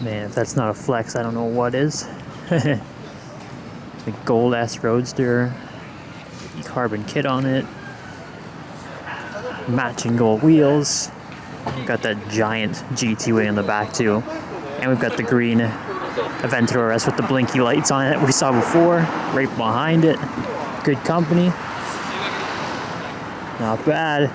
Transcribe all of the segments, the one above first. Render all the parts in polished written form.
Man, if that's not a flex, I don't know what is. The gold S Roadster, carbon kit on it, matching gold wheels. We've got that giant GT wing on the back too, and we've got the green Aventador S with the blinky lights on it we saw before, right behind it. Good company, not bad.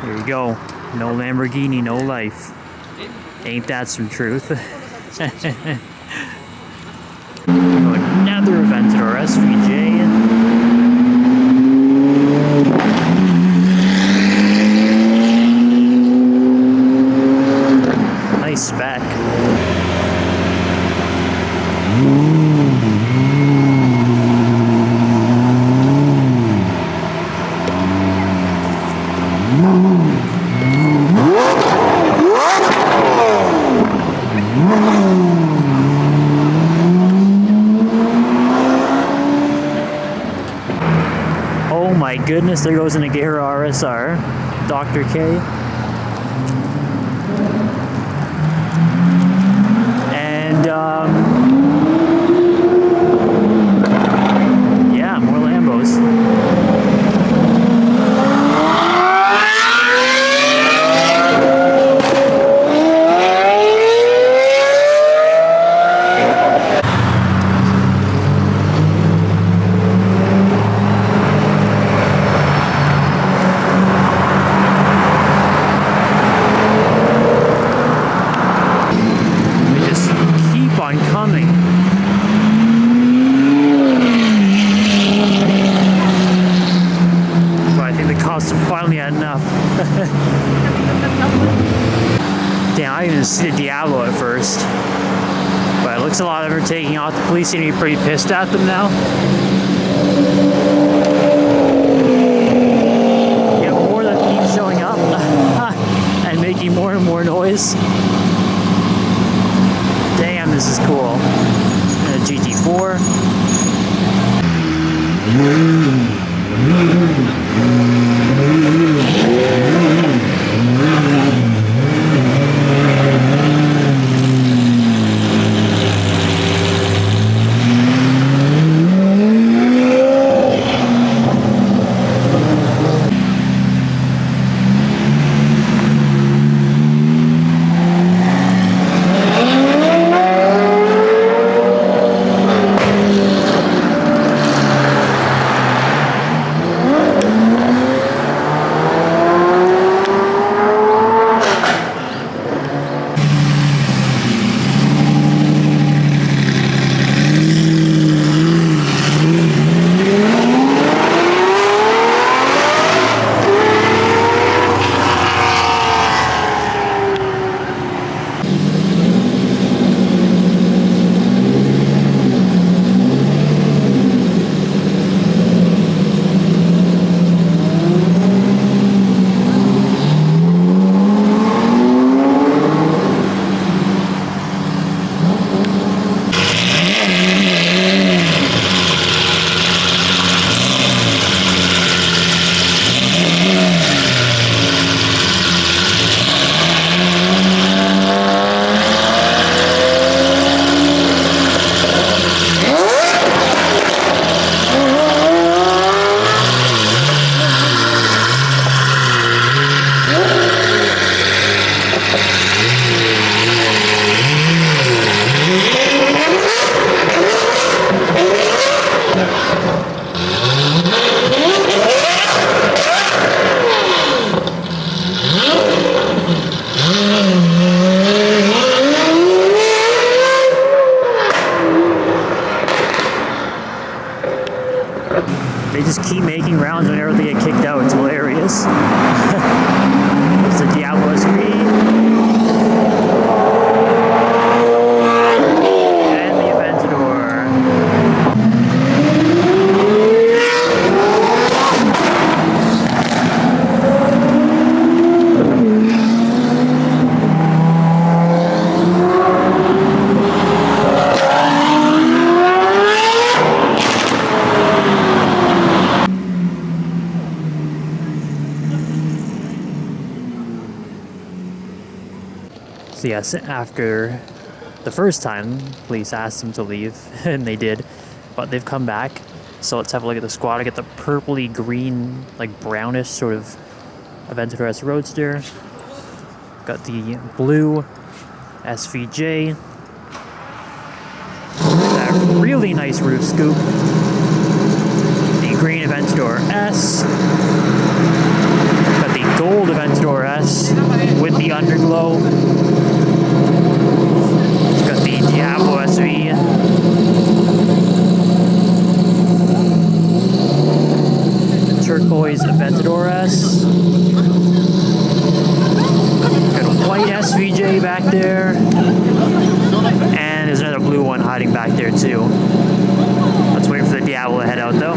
Here you go. No Lamborghini, no life. Ain't that some truth? Another Aventador SVJ. Nice spec. Oh my goodness, there goes an Agera RSR. Dr. K. And, yeah, more Lambos. Coming. But I think the cops have finally had enough. Damn, I didn't even see the Diablo at first. But it looks a lot of them are taking off. The police seem to be pretty pissed at them now. Yeah, more of them keep showing up and making more and more noise. Damn, this is cool. And a GT4. They just keep making rounds whenever they get kicked out. It's hilarious. That's a Diablo SV. And the Aventador. So yes, after the first time, police asked them to leave, and they did, but they've come back. So let's have a look at the squad. I get the purpley green, like brownish sort of Aventador S Roadster. Got the blue SVJ. That really nice roof scoop. The green Aventador S. Got the gold Aventador S with the underglow. Got the Diablo SV. The turquoise Aventador S. Got a white SVJ back there. And there's another blue one hiding back there too. Let's wait for the Diablo to head out though.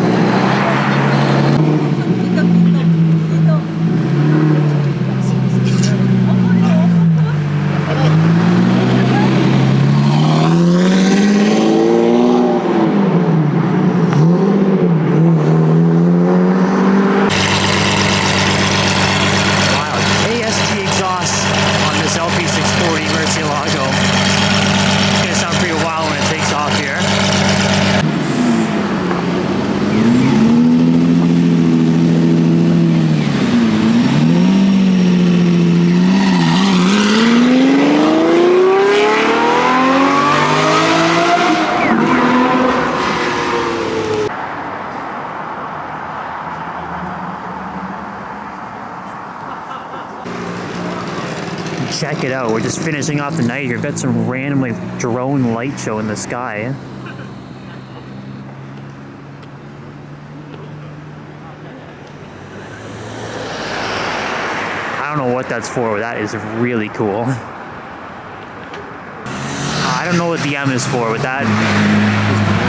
Check it out, we're just finishing off the night here. Got some random like drone light show in the sky. I don't know what that's for, but that is really cool. I don't know what the M is for, but that is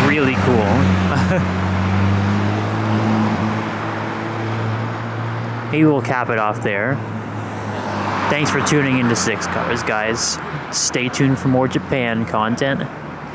really cool. Maybe we'll cap it off there. Thanks for tuning into Six Cars, guys. Stay tuned for more Japan content.